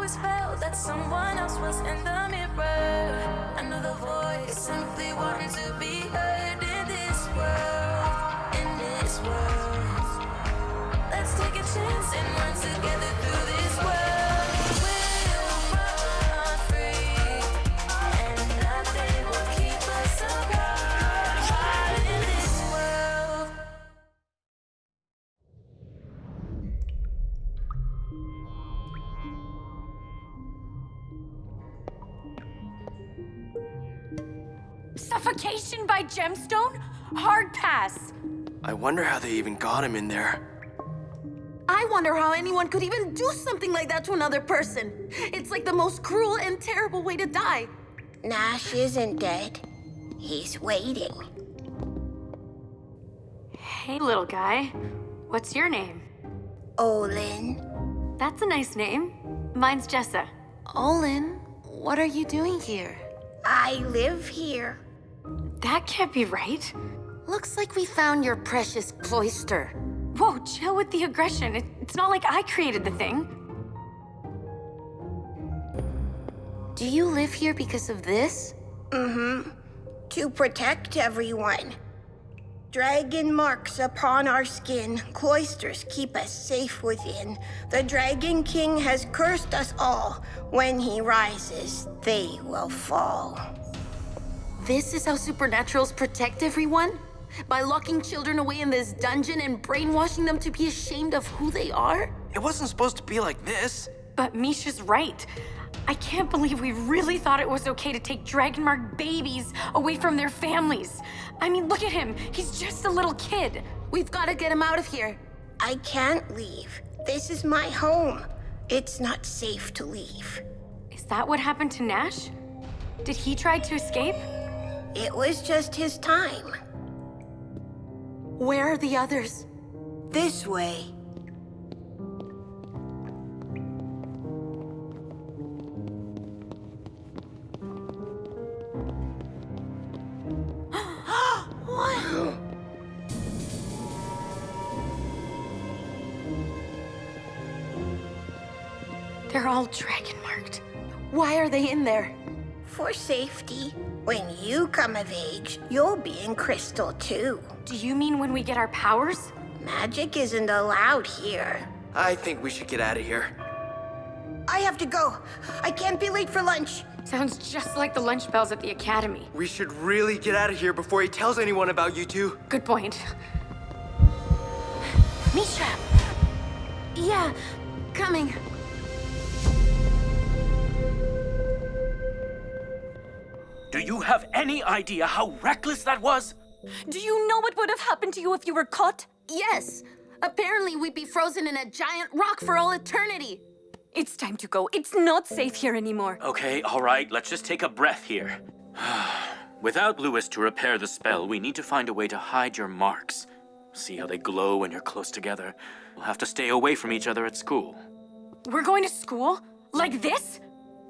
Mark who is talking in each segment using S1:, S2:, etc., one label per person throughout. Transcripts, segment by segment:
S1: always felt that someone else was in the mirror. Another voice simply wanting to be heard in this world, in this world. Let's take a chance and run together through this world. We'll run free, and nothing will keep us apart in this world.
S2: Suffocation by gemstone? Hard pass.
S3: I wonder how they even got him in there.
S4: I wonder how anyone could even do something like that to another person. It's like the most cruel and terrible way to die.
S5: Nash isn't dead. He's waiting.
S2: Hey, little guy. What's your name?
S5: Olin.
S2: That's a nice name. Mine's Jessa.
S4: Olin, what are you doing here?
S5: I live here.
S2: That can't be right.
S4: Looks like we found your precious cloister.
S2: Whoa, chill with the aggression. It's not like I created the thing.
S4: Do you live here because of this?
S5: Mm-hmm. To protect everyone. Dragon marks upon our skin. Cloisters keep us safe within. The Dragon King has cursed us all. When he rises, they will fall.
S4: This is how supernaturals protect everyone? By locking children away in this dungeon and brainwashing them to be ashamed of who they are?
S3: It wasn't supposed to be like this.
S2: But Mischa's right. I can't believe we really thought it was okay to take dragon-marked babies away from their families. I mean, look at him. He's just a little kid.
S4: We've got to get him out of here.
S5: I can't leave. This is my home. It's not safe to leave.
S2: Is that what happened to Nash? Did he try to escape?
S5: It was just his time.
S4: Where are the others?
S5: This way.
S4: What?
S2: They're all dragon-marked.
S4: Why are they in there?
S5: For safety. When you come of age, you'll be in crystal too.
S2: Do you mean when we get our powers?
S5: Magic isn't allowed here.
S3: I think we should get out of here.
S5: I have to go. I can't be late for lunch.
S2: Sounds just like the lunch bells at the academy.
S3: We should really get out of here before he tells anyone about you two.
S2: Good point.
S4: Mischa! Yeah, coming.
S6: Do you have any idea how reckless that was?
S4: Do you know what would have happened to you if you were caught? Yes. Apparently we'd be frozen in a giant rock for all eternity.
S7: It's time to go. It's not safe here anymore.
S6: Okay, all right, let's just take a breath here. Without Lewis to repair the spell, we need to find a way to hide your marks. See how they glow when you're close together. We'll have to stay away from each other at school.
S2: We're going to school? Like this?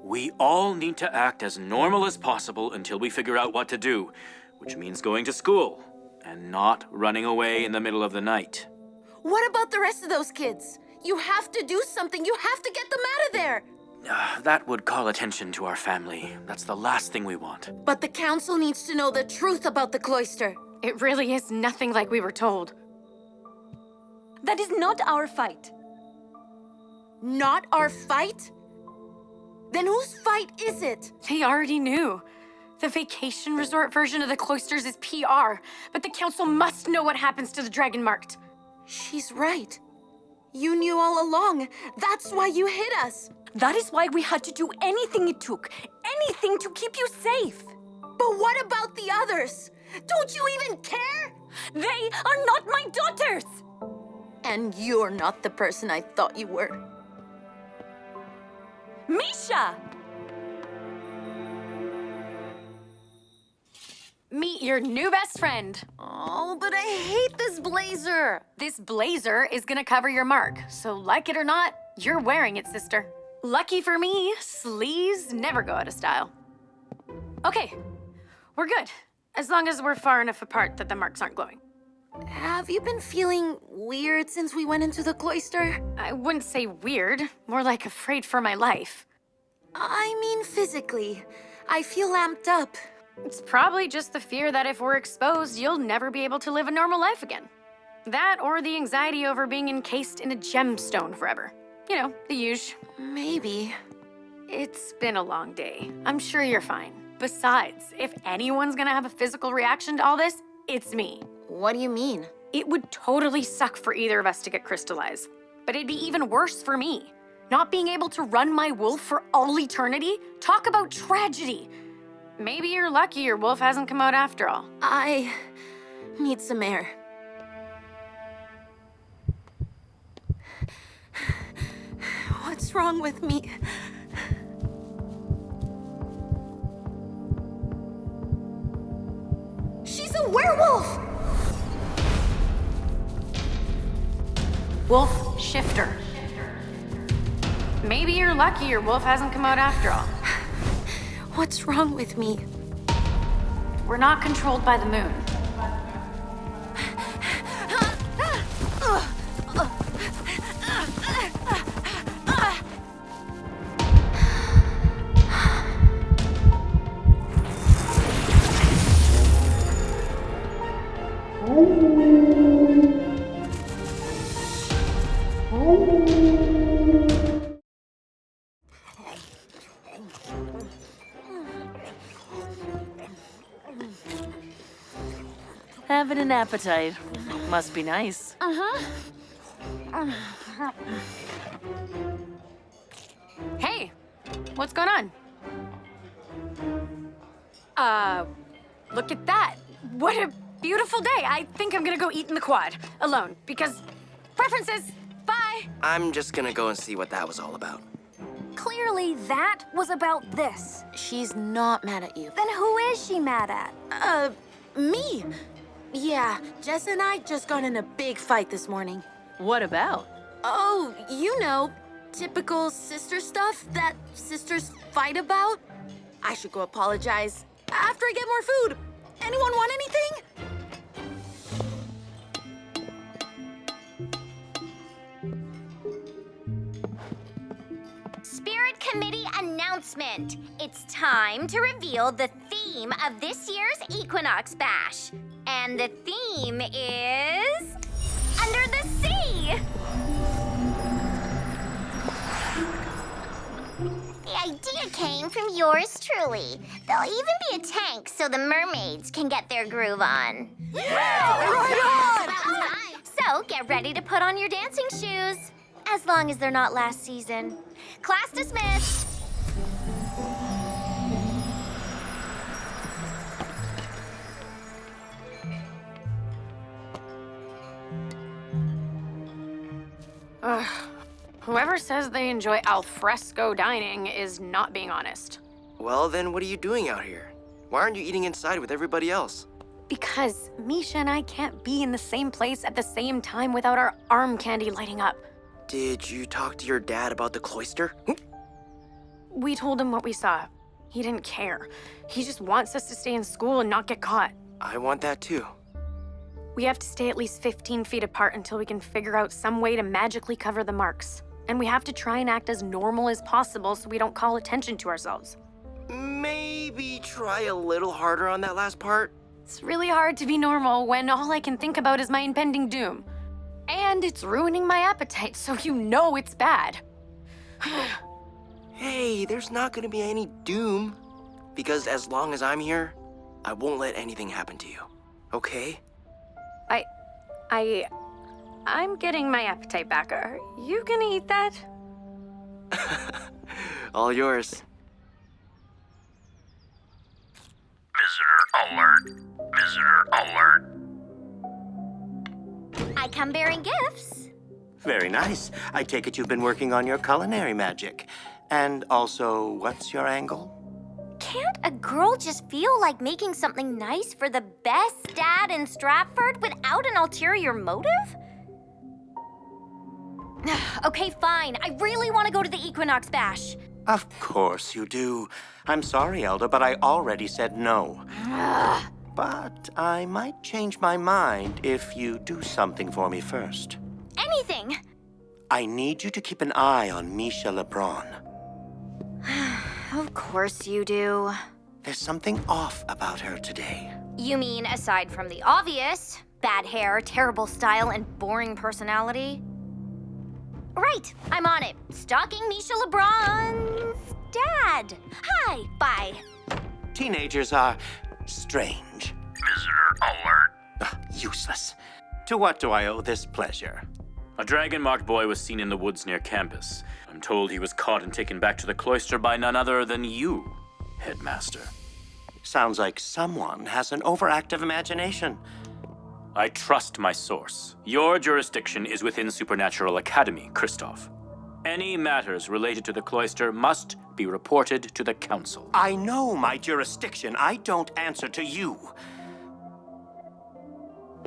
S6: We all need to act as normal as possible until we figure out what to do, which means going to school and not running away in the middle of the night.
S4: What about the rest of those kids? You have to do something. You have to get them out of there.
S6: That would call attention to our family. That's the last thing we want.
S4: But the council needs to know the truth about the cloister.
S2: It really is nothing like we were told.
S7: That is not our fight.
S4: Not our fight? Then whose fight is it?
S2: They already knew. The vacation resort version of the cloisters is PR, but the council must know what happens to the dragon marked.
S4: She's right. You knew all along. That's why you hid us.
S7: That is why we had to do anything it took. Anything to keep you safe.
S4: But what about the others? Don't you even care?
S7: They are not my daughters!
S4: And you're not the person I thought you were.
S7: Mischa!
S2: Meet your new best friend.
S4: Oh, but I hate this blazer.
S2: This blazer is gonna cover your mark, so like it or not, you're wearing it, sister. Lucky for me, sleeves never go out of style. Okay, we're good. As long as we're far enough apart that the marks aren't glowing.
S4: Have you been feeling weird since we went into the cloister?
S2: I wouldn't say weird, more like afraid for my life.
S4: I mean physically. I feel amped up.
S2: It's probably just the fear that if we're exposed, you'll never be able to live a normal life again. That or the anxiety over being encased in a gemstone forever. You know, the usual.
S4: Maybe.
S2: It's been a long day. I'm sure you're fine. Besides, if anyone's gonna have a physical reaction to all this, it's me.
S4: What do you mean?
S2: It would totally suck for either of us to get crystallized. But it'd be even worse for me. Not being able to run my wolf for all eternity? Talk about tragedy. Maybe you're lucky your wolf hasn't come out after all.
S4: I need some air. What's wrong with me? She's a werewolf!
S2: Wolf shifter. Maybe you're lucky your wolf hasn't come out after all.
S4: What's wrong with me?
S2: We're not controlled by the moon.
S8: Having an appetite. Must be nice.
S2: Hey, what's going on? Look at that. What a beautiful day. I think I'm gonna go eat in the quad, alone, because preferences. Bye.
S3: I'm just gonna go and see what that was all about.
S7: Clearly, that was about this.
S4: She's not mad at you.
S7: Then who is she mad at?
S4: Me. Yeah, Jessa and I just got in a big fight this morning.
S8: What about?
S4: Oh, you know, typical sister stuff that sisters fight about. I should go apologize after I get more food. Anyone want anything?
S9: Spirit Committee announcement. It's time to reveal the theme of this year's Equinox Bash. And the theme is... Under the Sea! The idea came from yours truly. There'll even be a tank so the mermaids can get their groove on.
S7: Yeah, right on!
S9: It's about time. So get ready to put on your dancing shoes. As long as they're not last season. Class dismissed.
S2: Whoever says they enjoy alfresco dining is not being honest.
S3: Well, then what are you doing out here? Why aren't you eating inside with everybody else?
S2: Because Mischa and I can't be in the same place at the same time without our arm candy lighting up.
S3: Did you talk to your dad about the cloister?
S2: We told him what we saw. He didn't care. He just wants us to stay in school and not get caught.
S3: I want that too.
S2: We have to stay at least 15 feet apart until we can figure out some way to magically cover the marks. And we have to try and act as normal as possible so we don't call attention to ourselves.
S3: Maybe try a little harder on that last part?
S2: It's really hard to be normal when all I can think about is my impending doom. And it's ruining my appetite, so you know it's bad.
S3: Hey, there's not gonna be any doom. Because as long as I'm here, I won't let anything happen to you. Okay?
S2: I'm getting my appetite back. Are you gonna eat that?
S3: All yours.
S10: Visitor alert. Visitor alert.
S9: I come bearing gifts.
S11: Very nice. I take it you've been working on your culinary magic. And also, what's your angle?
S9: Can't a girl just feel like making something nice for the best dad in Stratford without an ulterior motive? Okay, fine. I really want to go to the Equinox Bash.
S11: Of course you do. I'm sorry, Elda, but I already said no. but I might change my mind if you do something for me first.
S9: Anything.
S11: I need you to keep an eye on Mischa Bolts.
S9: Of course you do.
S11: There's something off about her today.
S9: You mean aside from the obvious? Bad hair, terrible style, and boring personality? Right, I'm on it. Stalking Mischa Bolts' dad. Hi, bye.
S11: Teenagers are strange.
S10: Visitor alert.
S11: Useless. To what do I owe this pleasure?
S6: A dragon-marked boy was seen in the woods near campus. I'm told he was caught and taken back to the cloister by none other than you, Headmaster.
S11: Sounds like someone has an overactive imagination.
S6: I trust my source. Your jurisdiction is within Supernatural Academy, Kristov. Any matters related to the cloister must be reported to the Council.
S11: I know my jurisdiction. I don't answer to you.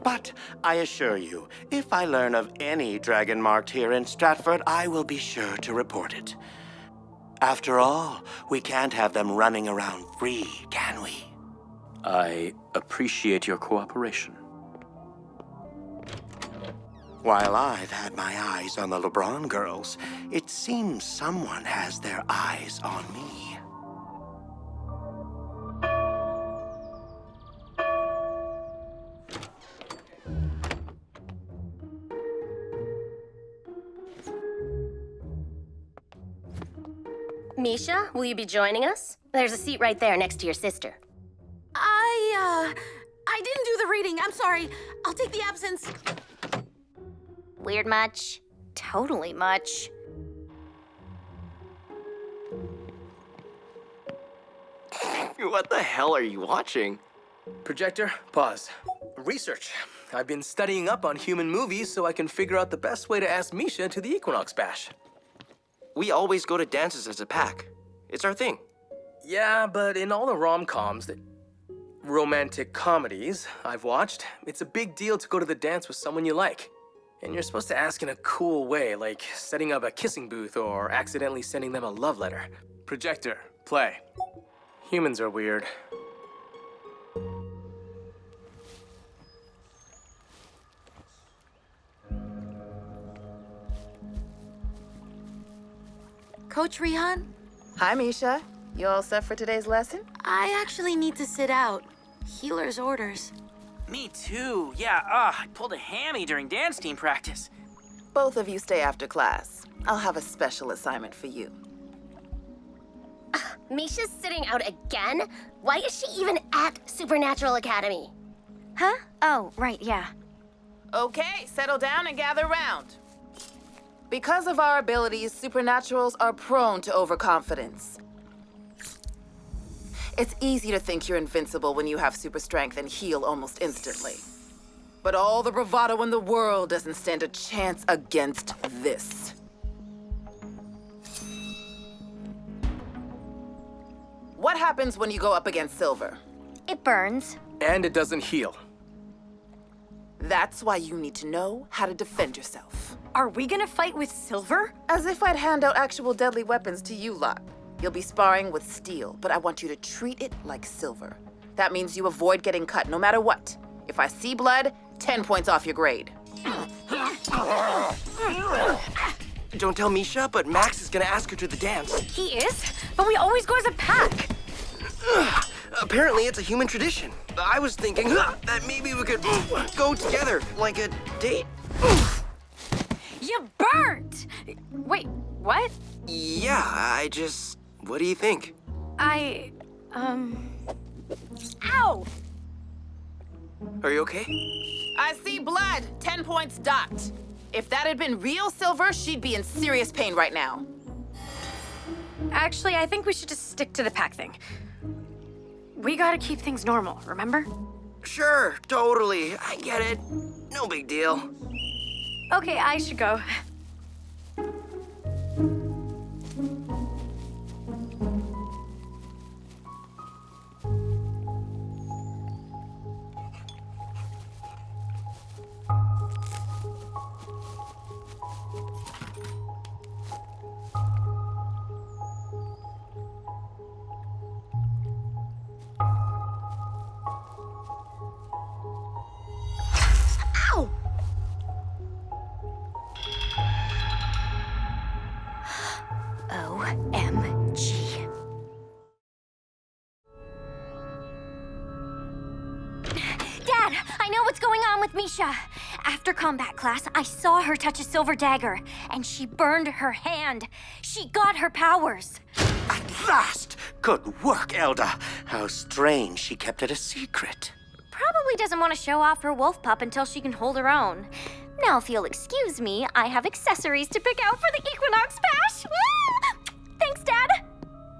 S11: But I assure you, if I learn of any dragon marked here in Stratford, I will be sure to report it. After all, we can't have them running around free, can we?
S6: I appreciate your cooperation.
S11: While I've had my eyes on the LeBron girls, it seems someone has their eyes on me.
S12: Mischa, will you be joining us? There's a seat right there next to your sister.
S4: I didn't do the reading. I'm sorry. I'll take the absence.
S9: Weird much? Totally much.
S3: What the hell are you watching?
S13: Projector, pause. Research. I've been studying up on human movies so I can figure out the best way to ask Mischa to the Equinox Bash.
S3: We always go to dances as a pack. It's our thing.
S13: Yeah, but in all the rom-coms, the romantic comedies I've watched, it's a big deal to go to the dance with someone you like. And you're supposed to ask in a cool way, like setting up a kissing booth or accidentally sending them a love letter. Projector, play. Humans are weird.
S4: Coach Rihan?
S14: Hi, Mischa. You all set for today's lesson?
S4: I actually need to sit out. Healer's orders.
S15: Me too. Yeah, I pulled a hammy during dance team practice.
S14: Both of you stay after class. I'll have a special assignment for you.
S12: Mischa's sitting out again? Why is she even at Supernatural Academy?
S9: Huh? Oh, right, yeah.
S14: Okay, settle down and gather round. Because of our abilities, Supernaturals are prone to overconfidence. It's easy to think you're invincible when you have super strength and heal almost instantly. But all the bravado in the world doesn't stand a chance against this. What happens when you go up against Silver?
S9: It burns.
S13: And it doesn't heal.
S14: That's why you need to know how to defend yourself.
S2: Are we gonna fight with Silver?
S14: As if I'd hand out actual deadly weapons to you lot. You'll be sparring with steel, but I want you to treat it like silver. That means you avoid getting cut no matter what. If I see blood, 10 points off your grade.
S3: Don't tell Mischa, but Max is gonna ask her to the dance.
S2: He is? But we always go as a pack.
S3: Apparently, it's a human tradition. I was thinking that maybe we could go together, like a date.
S2: You burnt! Wait, what?
S3: Yeah, what do you think?
S2: Ow!
S3: Are you okay?
S14: I see blood. 10 points docked. If that had been real Silver, she'd be in serious pain right now.
S2: Actually, I think we should just stick to the pack thing. We gotta keep things normal, remember?
S3: Sure, totally. I get it. No big deal.
S2: Okay, I should go.
S9: down with Mischa. After combat class, I saw her touch a silver dagger, and she burned her hand. She got her powers.
S11: At last! Good work, Elda. How strange she kept it a secret.
S9: Probably doesn't want to show off her wolf pup until she can hold her own. Now, if you'll excuse me, I have accessories to pick out for the Equinox Bash. Thanks, Dad.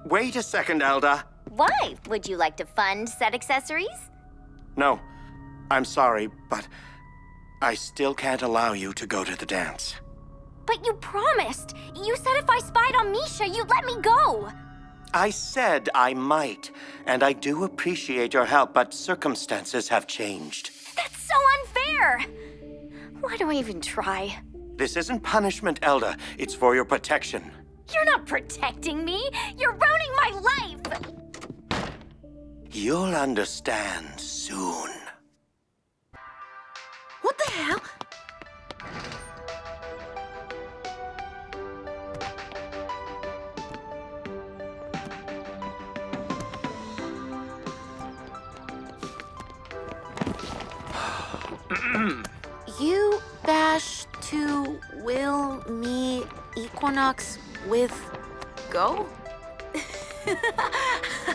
S11: Wait a second, Elda.
S9: Why? Would you like to fund said accessories?
S11: No, I'm sorry, but I still can't allow you to go to the dance.
S9: But you promised. You said if I spied on Mischa, you'd let me go.
S11: I said I might, and I do appreciate your help, but circumstances have changed.
S9: That's so unfair. Why do I even try?
S11: This isn't punishment, Elda. It's for your protection.
S9: You're not protecting me. You're ruining my life.
S11: You'll understand soon.
S4: What the hell? You bash to will me Equinox with go?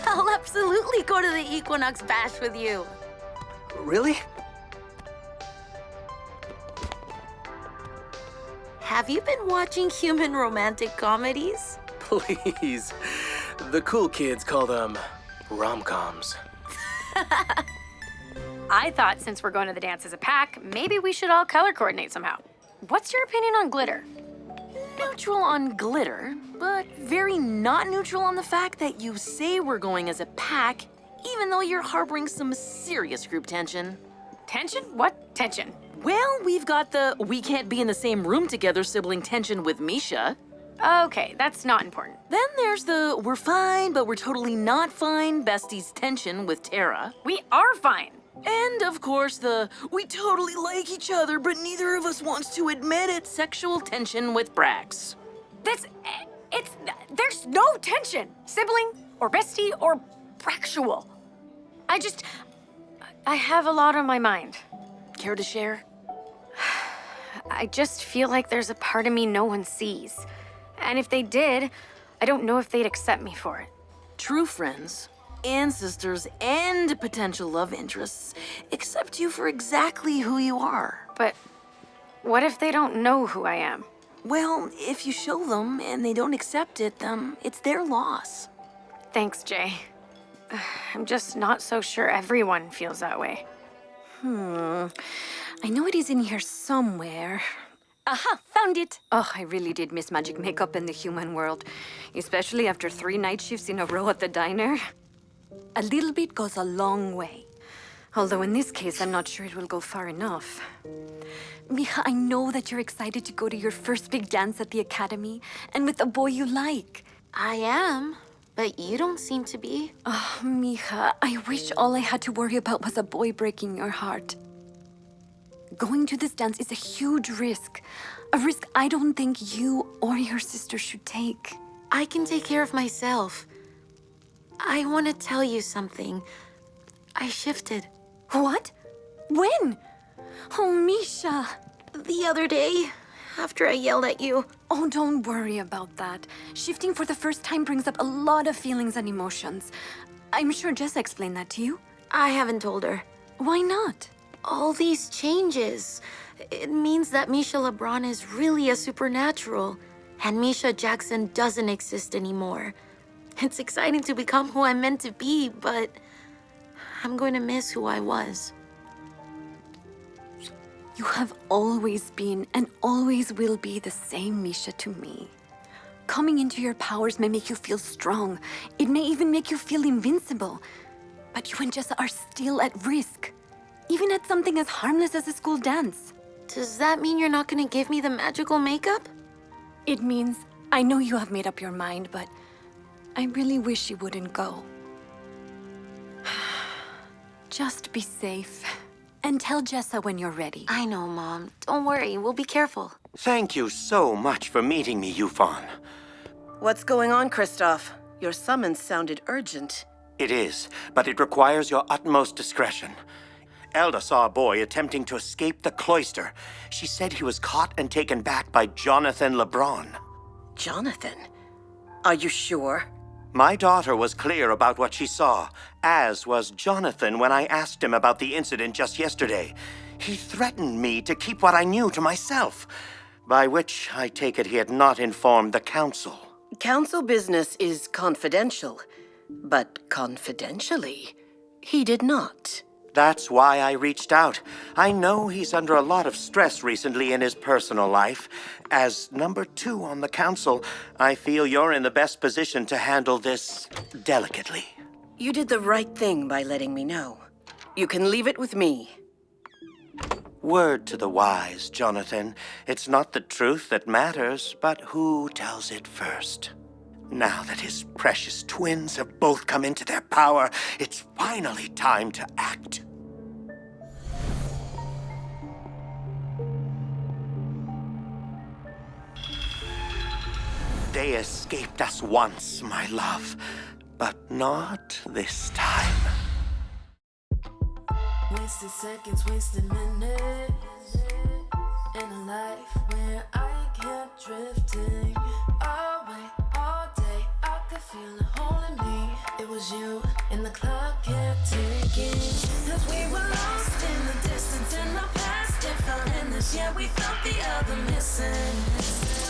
S4: I'll absolutely go to the Equinox Bash with you.
S13: Really?
S4: Have you been watching human romantic comedies?
S13: Please. The cool kids call them rom-coms.
S2: I thought since we're going to the dance as a pack, maybe we should all color coordinate somehow. What's your opinion on glitter?
S8: Neutral on glitter, but very not neutral on the fact that you say we're going as a pack, even though you're harboring some serious group tension.
S2: Tension? What tension?
S8: Well, we've got the we can't be in the same room together sibling tension with Mischa.
S2: Okay, that's not important.
S8: Then there's the we're fine, but we're totally not fine besties tension with Tara.
S2: We are fine.
S8: And, of course, the we totally like each other, but neither of us wants to admit it sexual tension with Brax.
S2: There's no tension. Sibling, or bestie, or Braxual. I have a lot on my mind.
S8: Care to share?
S2: I just feel like there's a part of me no one sees. And if they did, I don't know if they'd accept me for it.
S8: True friends and sisters and potential love interests accept you for exactly who you are.
S2: But what if they don't know who I am?
S8: Well, if you show them and they don't accept it, it's their loss.
S2: Thanks, Jay. I'm just not so sure everyone feels that way.
S7: I know it is in here somewhere. Aha, found it! Oh, I really did miss magic makeup in the human world, especially after 3 night shifts in a row at the diner. A little bit goes a long way. Although in this case, I'm not sure it will go far enough. Mischa, I know that you're excited to go to your first big dance at the academy, and with a boy you like.
S4: I am, but you don't seem to be.
S7: Oh, Mischa, I wish all I had to worry about was a boy breaking your heart. Going to this dance is a huge risk. A risk I don't think you or your sister should take.
S4: I can take care of myself. I want to tell you something. I shifted.
S7: What? When? Oh, Mischa.
S4: The other day, after I yelled at you.
S7: Oh, don't worry about that. Shifting for the first time brings up a lot of feelings and emotions. I'm sure Jessa explained that to you.
S4: I haven't told her.
S7: Why not?
S4: All these changes. It means that Mischa LeBron is really a supernatural. And Mischa Jackson doesn't exist anymore. It's exciting to become who I'm meant to be, but I'm going to miss who I was.
S7: You have always been and always will be the same Mischa to me. Coming into your powers may make you feel strong. It may even make you feel invincible. But you and Jessa are still at risk. Even at something as harmless as a school dance.
S4: Does that mean you're not going to give me the magical makeup?
S7: It means I know you have made up your mind, but I really wish you wouldn't go. Just be safe. And tell Jessa when you're ready.
S4: I know, Mom. Don't worry. We'll be careful.
S11: Thank you so much for meeting me, Yufon.
S16: What's going on, Kristov? Your summons sounded urgent.
S11: It is, but it requires your utmost discretion. Elda saw a boy attempting to escape the cloister. She said he was caught and taken back by Jonathon LeBron.
S16: Jonathon? Are you sure?
S11: My daughter was clear about what she saw, as was Jonathon when I asked him about the incident just yesterday. He threatened me to keep what I knew to myself, by which I take it he had not informed the council.
S16: Council business is confidential, but confidentially, he did not.
S11: That's why I reached out. I know he's under a lot of stress recently in his personal life. As number 2 on the council, I feel you're in the best position to handle this delicately.
S16: You did the right thing by letting me know. You can leave it with me.
S11: Word to the wise, Jonathon. It's not the truth that matters, but who tells it first. Now that his precious twins have both come into their power, it's finally time to act. They escaped us once, my love, but not this time.
S1: Wasted seconds, wasted minutes in a life where I kept drifting away all day. I could feel a hole in me. It was you, and the clock kept ticking. As we were lost in the distance, and our past didn't feel endless. Yeah, we felt the other missing.